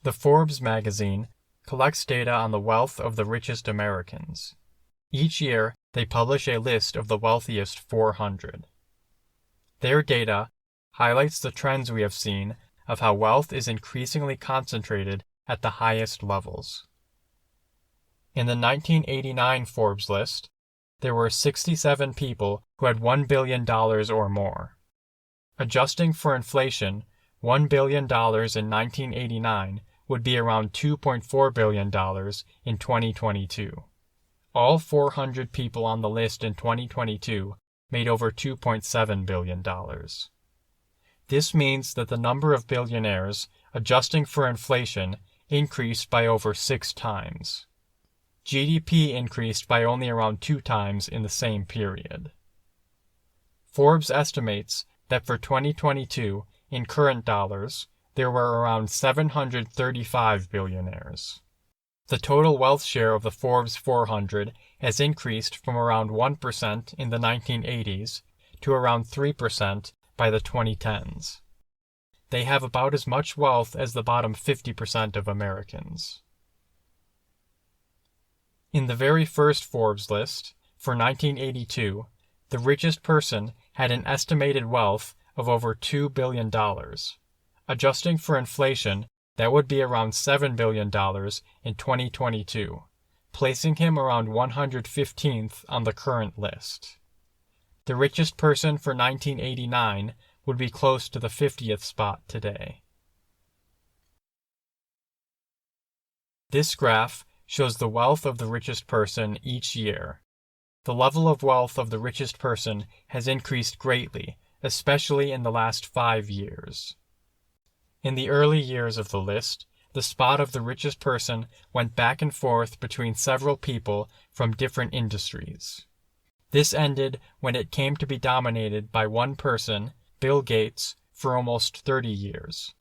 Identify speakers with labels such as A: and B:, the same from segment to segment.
A: The Forbes magazine collects data on the wealth of the richest Americans. Each year, they publish a list of the wealthiest 400. Their data highlights the trends we have seen of how wealth is increasingly concentrated at the highest levels. In the 1989 Forbes list, there were 67 people who had $1 billion or more. Adjusting for inflation, $1 billion in 1989 would be around $2.4 billion in 2022. All 400 people on the list in 2022 made over $2.7 billion. This means that the number of billionaires, adjusting for inflation, increased by over 6 times. GDP increased by only around 2 times in the same period. Forbes estimates that for 2022, in current dollars, there were around 735 billionaires. The total wealth share of the Forbes 400 has increased from around 1% in the 1980s to around 3% by the 2010s. They have about as much wealth as the bottom 50% of Americans. In the very first Forbes list, for 1982, the richest person had an estimated wealth of over $2 billion. Adjusting for inflation, that would be around $7 billion in 2022, placing him around 115th on the current list. The richest person for 1989 would be close to the 50th spot today. This graph shows the wealth of the richest person each year. The level of wealth of the richest person has increased greatly, especially in the last 5 years. In the early years of the list, the spot of the richest person went back and forth between several people from different industries. This ended when it came to be dominated by one person, Bill Gates, for almost 30 years.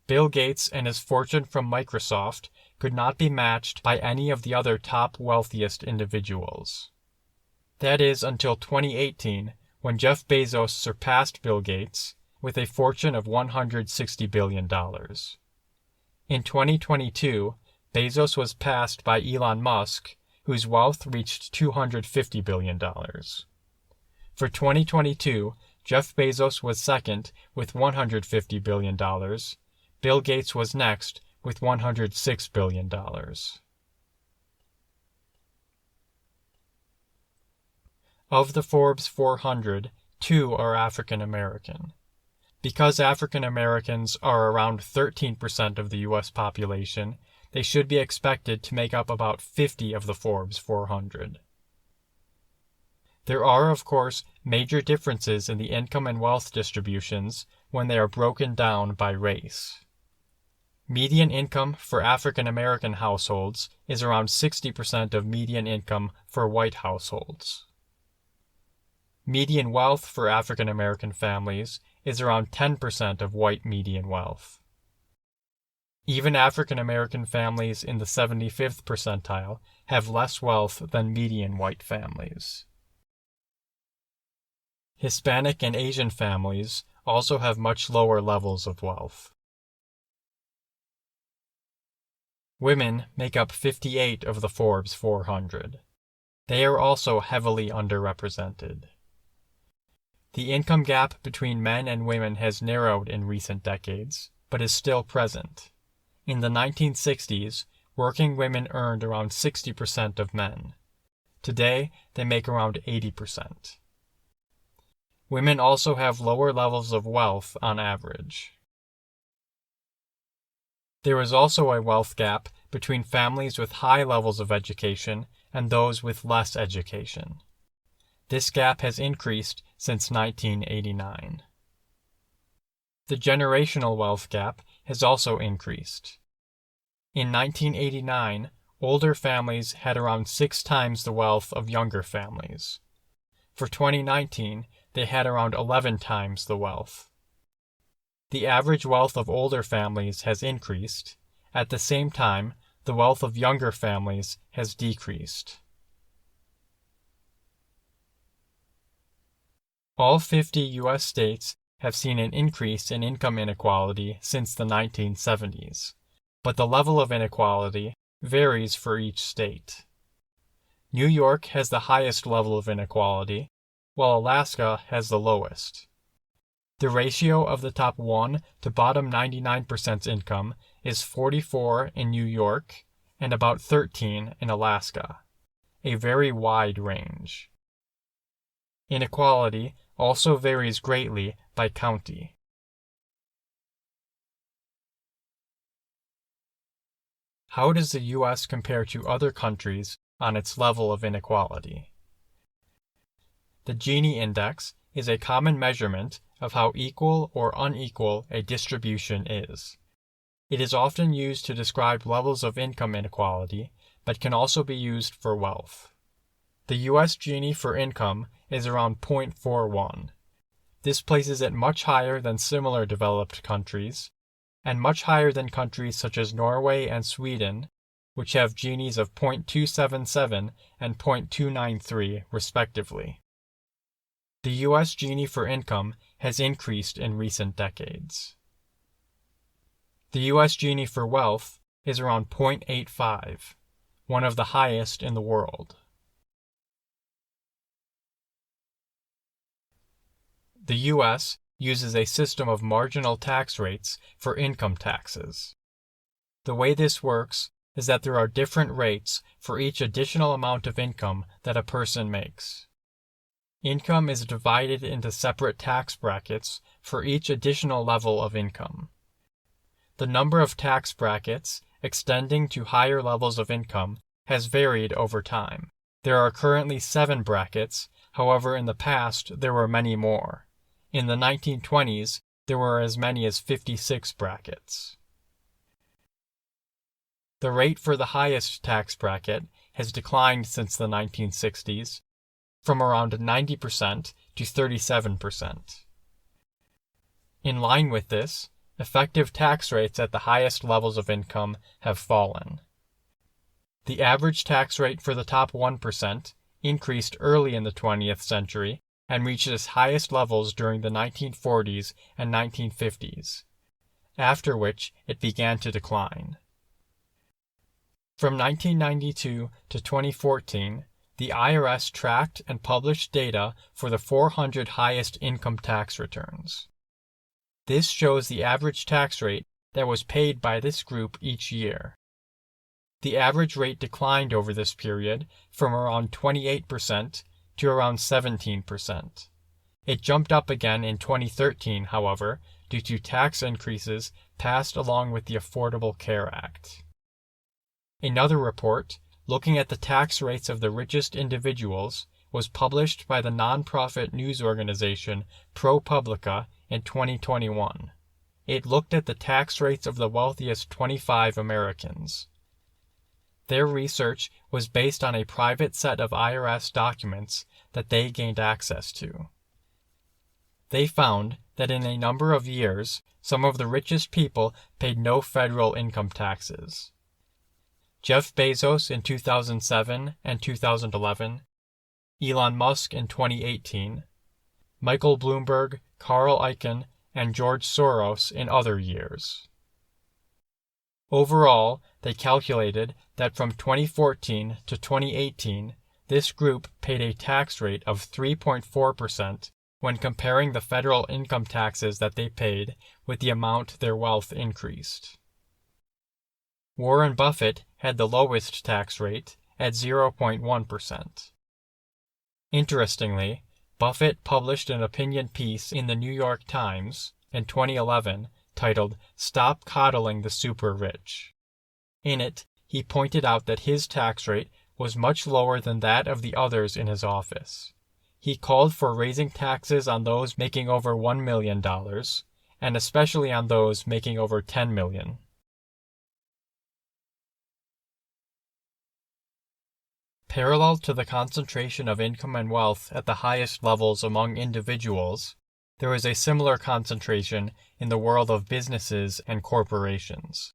A: Bill Gates and his fortune from Microsoft could not be matched by any of the other top wealthiest individuals. That is until 2018, when Jeff Bezos surpassed Bill Gates with a fortune of $160 billion. In 2022, Bezos was passed by Elon Musk, whose wealth reached $250 billion. For 2022, Jeff Bezos was second with $150 billion. Bill Gates was next with $106 billion. Of the Forbes 400, 2 are African American. Because African Americans are around 13% of the U.S. population, they should be expected to make up about 50 of the Forbes 400. There are, of course, major differences in the income and wealth distributions when they are broken down by race. Median income for African American households is around 60% of median income for white households. Median wealth for African American families is around 10% of white median wealth. Even African American families in the 75th percentile have less wealth than median white families. Hispanic and Asian families also have much lower levels of wealth. Women make up 58 of the Forbes 400. They are also heavily underrepresented. The income gap between men and women has narrowed in recent decades, but is still present. In the 1960s, working women earned around 60% of men. Today, they make around 80%. Women also have lower levels of wealth on average. There is also a wealth gap between families with high levels of education and those with less education. This gap has increased since 1989. The generational wealth gap has also increased. In 1989, older families had around 6 times the wealth of younger families. For 2019, they had around 11 times the wealth. The average wealth of older families has increased. At the same time, the wealth of younger families has decreased. All 50 U.S. states have seen an increase in income inequality since the 1970s. but the level of inequality varies for each state. New York has the highest level of inequality, while Alaska has the lowest. The ratio of the top 1 to bottom 99% income is 44 in New York and about 13 in Alaska, a very wide range. Inequality also varies greatly by county. How does the U.S. compare to other countries on its level of inequality? The Gini index is a common measurement of how equal or unequal a distribution is. It is often used to describe levels of income inequality, but can also be used for wealth. The U.S. Gini for income is around 0.41. This places it much higher than similar developed countries, and much higher than countries such as Norway and Sweden, which have Ginis of 0.277 and 0.293 respectively. The U.S. Gini for income has increased in recent decades. The U.S. Gini for wealth is around 0.85, one of the highest in the world. The U.S. uses a system of marginal tax rates for income taxes. The way this works is that there are different rates for each additional amount of income that a person makes. Income is divided into separate tax brackets for each additional level of income. The number of tax brackets extending to higher levels of income has varied over time. There are currently 7 brackets, however in the past there were many more. In the 1920s, there were as many as 56 brackets. The rate for the highest tax bracket has declined since the 1960s, from around 90% to 37%. In line with this, effective tax rates at the highest levels of income have fallen. The average tax rate for the top 1% increased early in the 20th century and reached its highest levels during the 1940s and 1950s, after which it began to decline. From 1992 to 2014, the IRS tracked and published data for the 400 highest income tax returns. This shows the average tax rate that was paid by this group each year. The average rate declined over this period from around 28% to around 17%. It jumped up again in 2013, however, due to tax increases passed along with the Affordable Care Act. Another report, looking at the tax rates of the richest individuals, was published by the nonprofit news organization ProPublica in 2021. It looked at the tax rates of the wealthiest 25 Americans. Their research was based on a private set of IRS documents that they gained access to. They found that in a number of years, some of the richest people paid no federal income taxes. Jeff Bezos in 2007 and 2011, Elon Musk in 2018, Michael Bloomberg, Carl Icahn, and George Soros in other years. Overall, they calculated that from 2014 to 2018, this group paid a tax rate of 3.4% when comparing the federal income taxes that they paid with the amount their wealth increased. Warren Buffett had the lowest tax rate at 0.1%. Interestingly, Buffett published an opinion piece in the New York Times in 2011 titled "Stop Coddling the Super Rich." In it, he pointed out that his tax rate was much lower than that of the others in his office. He called for raising taxes on those making over $1 million, and especially on those making over $10 million. Parallel to the concentration of income and wealth at the highest levels among individuals, there is a similar concentration in the world of businesses and corporations.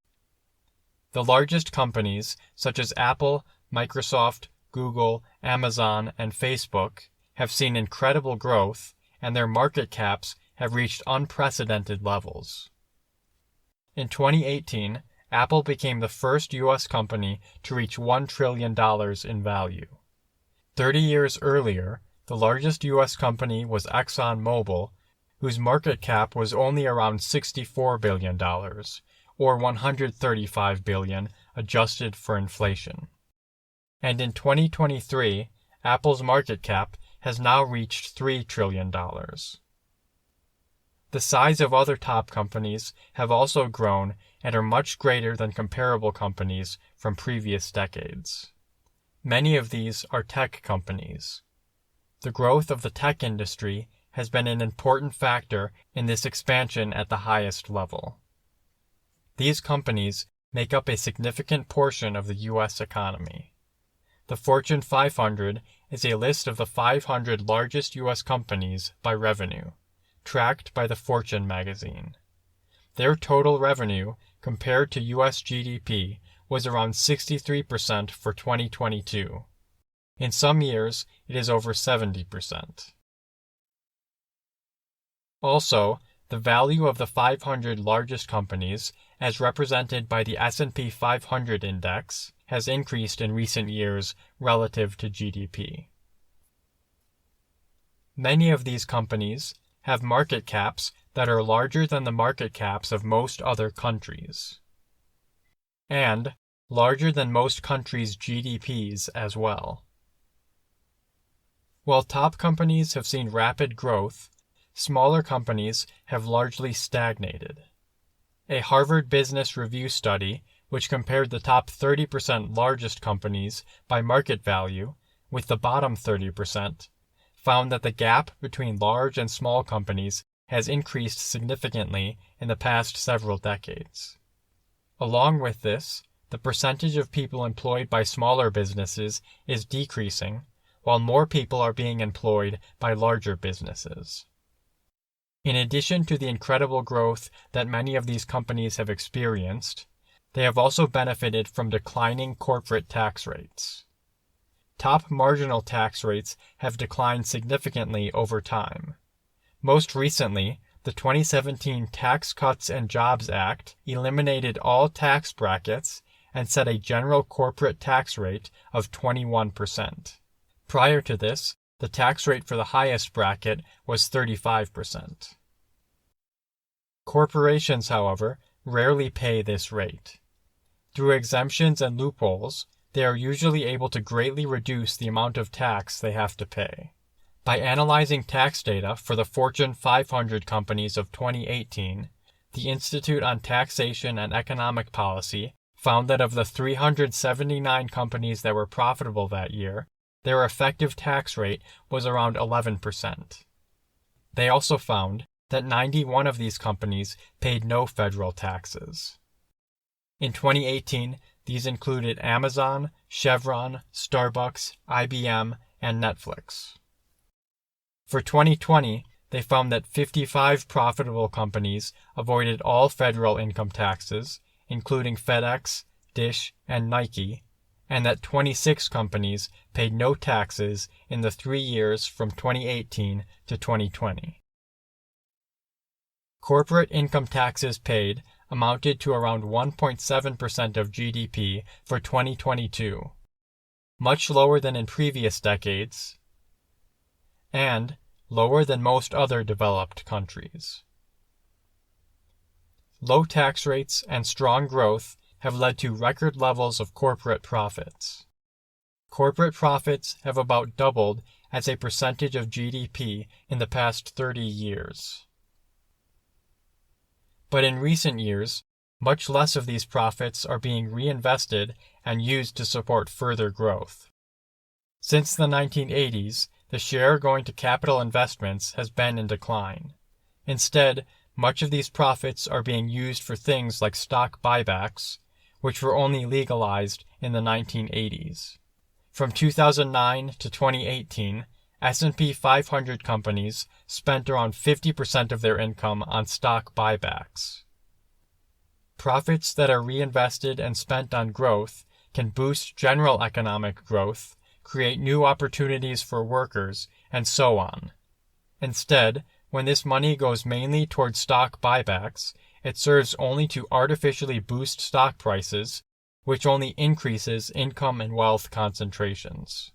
A: The largest companies, such as Apple, Microsoft, Google, Amazon, and Facebook, have seen incredible growth, and their market caps have reached unprecedented levels. In 2018, Apple became the first U.S. company to reach $1 trillion in value. 30 years earlier, the largest U.S. company was ExxonMobil, whose market cap was only around $64 billion, or $135 billion adjusted for inflation. And in 2023, Apple's market cap has now reached $3 trillion. The size of other top companies have also grown and are much greater than comparable companies from previous decades. Many of these are tech companies. The growth of the tech industry has been an important factor in this expansion at the highest level. These companies make up a significant portion of the U.S. economy. The Fortune 500 is a list of the 500 largest U.S. companies by revenue, tracked by the Fortune magazine. Their total revenue compared to U.S. GDP was around 63% for 2022. In some years, it is over 70%. Also, the value of the 500 largest companies, as represented by the S&P 500 index, has increased in recent years relative to GDP. Many of these companies have market caps that are larger than the market caps of most other countries, and larger than most countries' GDPs as well. While top companies have seen rapid growth, smaller companies have largely stagnated. A Harvard Business Review study, which compared the top 30% largest companies by market value with the bottom 30%, found that the gap between large and small companies has increased significantly in the past several decades. Along with this, the percentage of people employed by smaller businesses is decreasing, while more people are being employed by larger businesses. In addition to the incredible growth that many of these companies have experienced, they have also benefited from declining corporate tax rates. Top marginal tax rates have declined significantly over time. Most recently, the 2017 Tax Cuts and Jobs Act eliminated all tax brackets and set a general corporate tax rate of 21%. Prior to this, the tax rate for the highest bracket was 35%. Corporations, however, rarely pay this rate. Through exemptions and loopholes, they are usually able to greatly reduce the amount of tax they have to pay. By analyzing tax data for the Fortune 500 companies of 2018, the Institute on Taxation and Economic Policy found that of the 379 companies that were profitable that year, their effective tax rate was around 11%. They also found that 91 of these companies paid no federal taxes. In 2018, these included Amazon, Chevron, Starbucks, IBM, and Netflix. For 2020, they found that 55 profitable companies avoided all federal income taxes, including FedEx, Dish, and Nike, and that 26 companies paid no taxes in the 3 years from 2018 to 2020. Corporate income taxes paid amounted to around 1.7% of GDP for 2022, much lower than in previous decades, and lower than most other developed countries. Low tax rates and strong growth have led to record levels of corporate profits. Corporate profits have about doubled as a percentage of GDP in the past 30 years. But in recent years, much less of these profits are being reinvested and used to support further growth. Since the 1980s, the share going to capital investments has been in decline. Instead, much of these profits are being used for things like stock buybacks, which were only legalized in the 1980s. From 2009 to 2018, S&P 500 companies spent around 50% of their income on stock buybacks. Profits that are reinvested and spent on growth can boost general economic growth, create new opportunities for workers, and so on. Instead, when this money goes mainly towards stock buybacks, it serves only to artificially boost stock prices, which only increases income and wealth concentrations.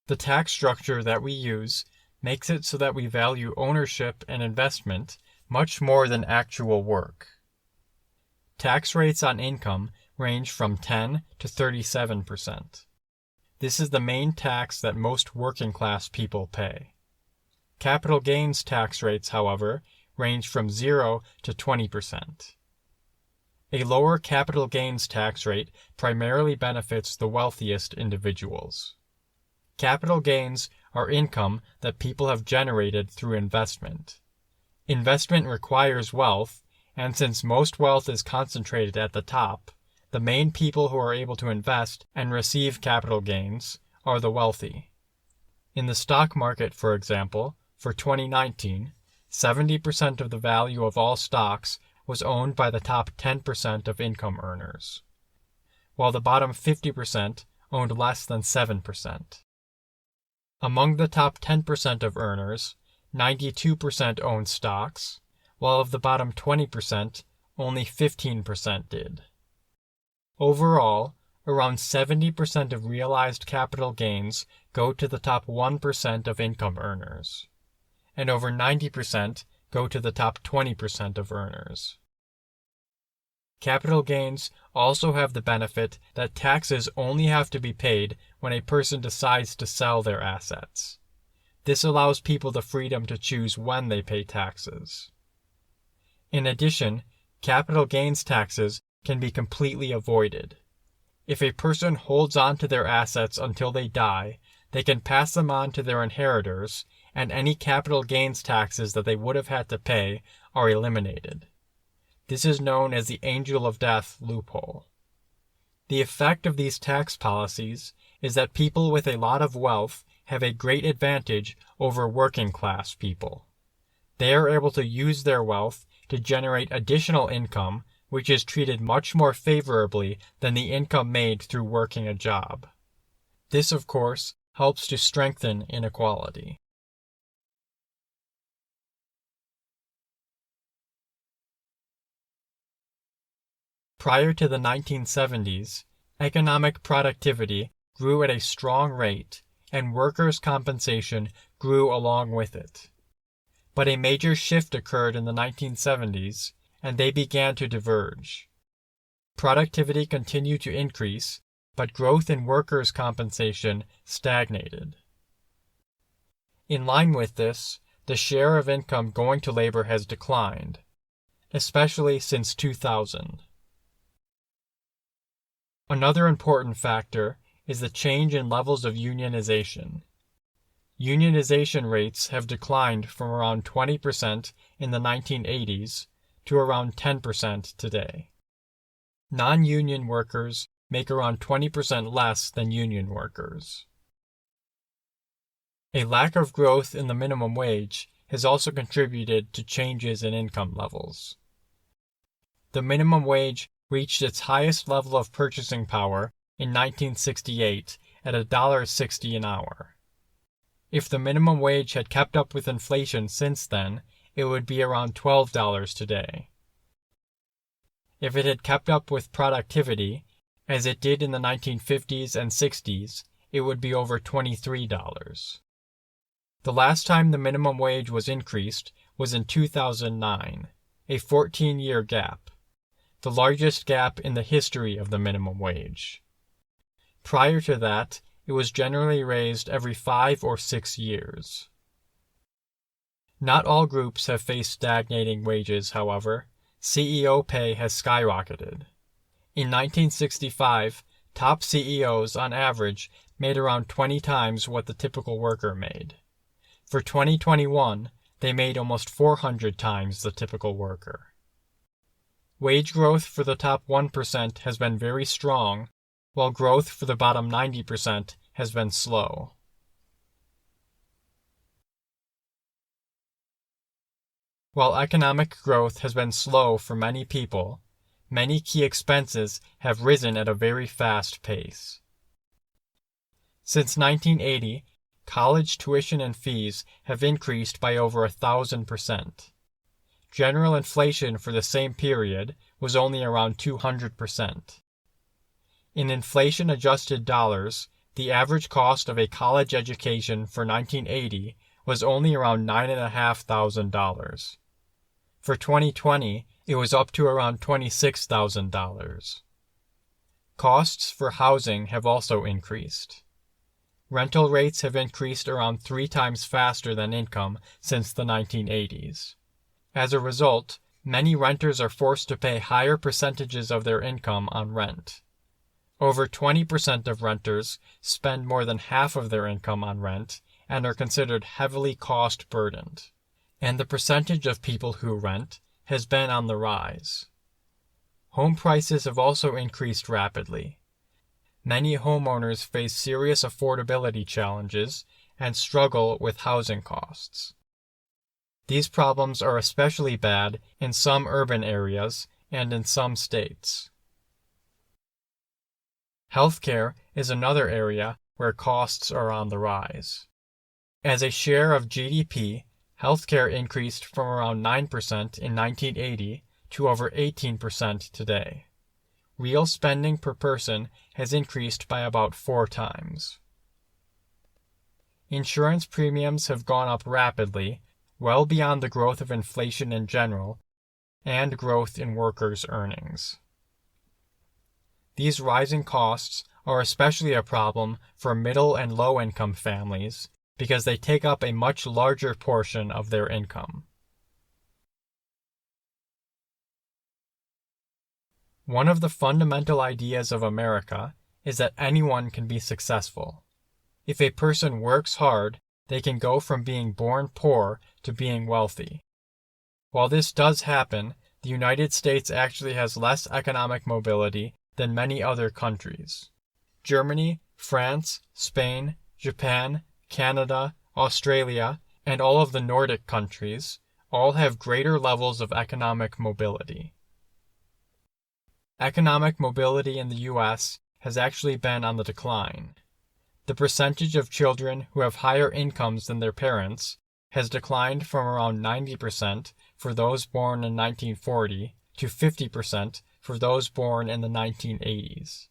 A: The tax structure that we use makes it so that we value ownership and investment much more than actual work. Tax rates on income range from 10 to 37%. This is the main tax that most working class people pay. Capital gains tax rates, however, range from 0 to 20%. A lower capital gains tax rate primarily benefits the wealthiest individuals. Capital gains are income that people have generated through investment. Investment requires wealth, and since most wealth is concentrated at the top, the main people who are able to invest and receive capital gains are the wealthy. In the stock market, for example, for 2019, 70% of the value of all stocks was owned by the top 10% of income earners, while the bottom 50% owned less than 7%. Among the top 10% of earners, 92% owned stocks, while of the bottom 20%, only 15% did. Overall, around 70% of realized capital gains go to the top 1% of income earners, and over 90% go to the top 20% of earners. Capital gains also have the benefit that taxes only have to be paid when a person decides to sell their assets. This allows people the freedom to choose when they pay taxes. In addition, capital gains taxes can be completely avoided. If a person holds on to their assets until they die, they can pass them on to their inheritors, and any capital gains taxes that they would have had to pay are eliminated. This is known as the angel of death loophole. The effect of these tax policies is that people with a lot of wealth have a great advantage over working class people. They are able to use their wealth to generate additional income, which is treated much more favorably than the income made through working a job. This, of course, helps to strengthen inequality. Prior to the 1970s, economic productivity grew at a strong rate, and workers' compensation grew along with it. But a major shift occurred in the 1970s, and they began to diverge. Productivity continued to increase, but growth in workers' compensation stagnated. In line with this, the share of income going to labor has declined, especially since 2000. Another important factor is the change in levels of unionization. Unionization rates have declined from around 20% in the 1980s to around 10% today. Non-union workers make around 20% less than union workers. A lack of growth in the minimum wage has also contributed to changes in income levels. The minimum wage reached its highest level of purchasing power in 1968 at $1.60 an hour. If the minimum wage had kept up with inflation since then, it would be around $12 today. If it had kept up with productivity, as it did in the 1950s and 60s, it would be over $23. The last time the minimum wage was increased was in 2009, a 14-year gap, the largest gap in the history of the minimum wage. Prior to that, it was generally raised every 5 or 6 years. Not all groups have faced stagnating wages, however. CEO pay has skyrocketed. In 1965, top CEOs on average made around 20 times what the typical worker made. For 2021, they made almost 400 times the typical worker. Wage growth for the top 1% has been very strong, while growth for the bottom 90% has been slow. While economic growth has been slow for many people, many key expenses have risen at a very fast pace. Since 1980, college tuition and fees have increased by over 1,000%. General inflation for the same period was only around 200%. In inflation-adjusted dollars, the average cost of a college education for 1980 was only around $9,500. For 2020, it was up to around $26,000. Costs for housing have also increased. Rental rates have increased around 3 times faster than income since the 1980s. As a result, many renters are forced to pay higher percentages of their income on rent. Over 20% of renters spend more than half of their income on rent and are considered heavily cost-burdened. And the percentage of people who rent has been on the rise. Home prices have also increased rapidly. Many homeowners face serious affordability challenges and struggle with housing costs. These problems are especially bad in some urban areas and in some states. Healthcare is another area where costs are on the rise. As a share of GDP, healthcare increased from around 9% in 1980 to over 18% today. Real spending per person has increased by about 4 times. Insurance premiums have gone up rapidly, well beyond the growth of inflation in general, and growth in workers' earnings. These rising costs are especially a problem for middle and low-income families because they take up a much larger portion of their income. One of the fundamental ideas of America is that anyone can be successful. If a person works hard, they can go from being born poor to being wealthy. While this does happen, the United States actually has less economic mobility than many other countries. Germany, France, Spain, Japan, Canada, Australia, and all of the Nordic countries all have greater levels of economic mobility. Economic mobility in the U.S. has actually been on the decline. The percentage of children who have higher incomes than their parents has declined from around 90% for those born in 1940 to 50% for those born in the 1980s.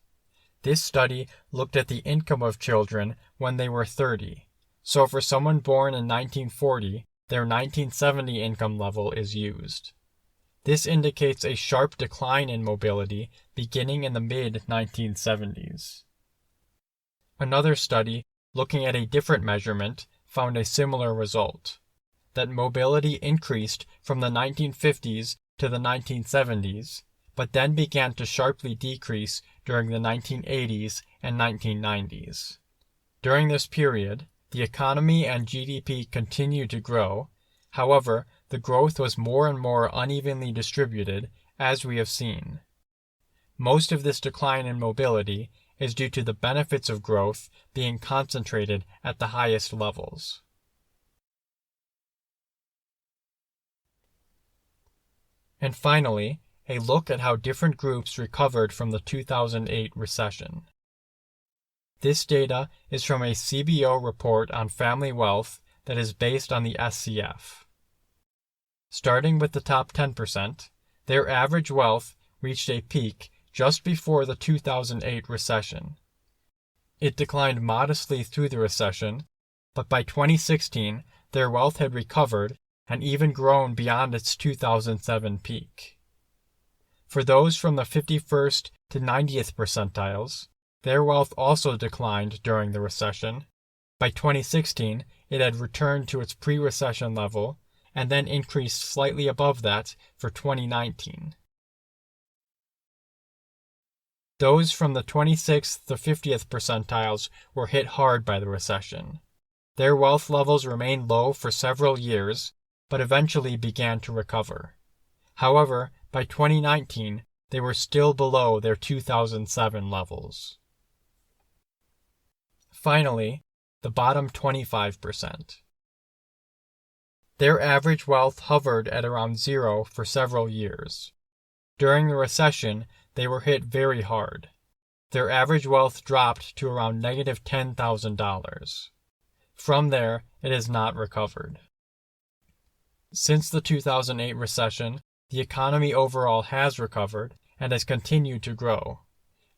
A: This study looked at the income of children when they were 30. So for someone born in 1940, their 1970 income level is used. This indicates a sharp decline in mobility beginning in the mid-1970s. Another study, looking at a different measurement, found a similar result, that mobility increased from the 1950s to the 1970s, but then began to sharply decrease during the 1980s and 1990s. During this period, the economy and GDP continued to grow. However, the growth was more and more unevenly distributed, as we have seen. Most of this decline in mobility is due to the benefits of growth being concentrated at the highest levels. And finally, a look at how different groups recovered from the 2008 recession. This data is from a CBO report on family wealth that is based on the SCF. Starting with the top 10%, their average wealth reached a peak just before the 2008 recession. It declined modestly through the recession, but by 2016, their wealth had recovered and even grown beyond its 2007 peak. For those from the 51st to 90th percentiles, their wealth also declined during the recession. By 2016, it had returned to its pre-recession level and then increased slightly above that for 2019. Those from the 26th to 50th percentiles were hit hard by the recession. Their wealth levels remained low for several years, but eventually began to recover. However, by 2019, they were still below their 2007 levels. Finally, the bottom 25%. Their average wealth hovered at around zero for several years. During the recession, they were hit very hard. Their average wealth dropped to around negative $10,000. From there, it has not recovered. Since the 2008 recession, the economy overall has recovered and has continued to grow.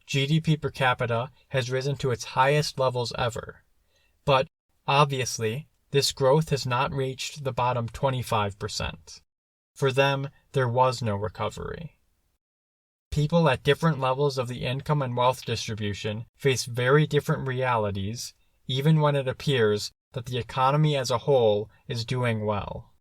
A: GDP per capita has risen to its highest levels ever. But, obviously, this growth has not reached the bottom 25%. For them, there was no recovery. People at different levels of the income and wealth distribution face very different realities, even when it appears that the economy as a whole is doing well.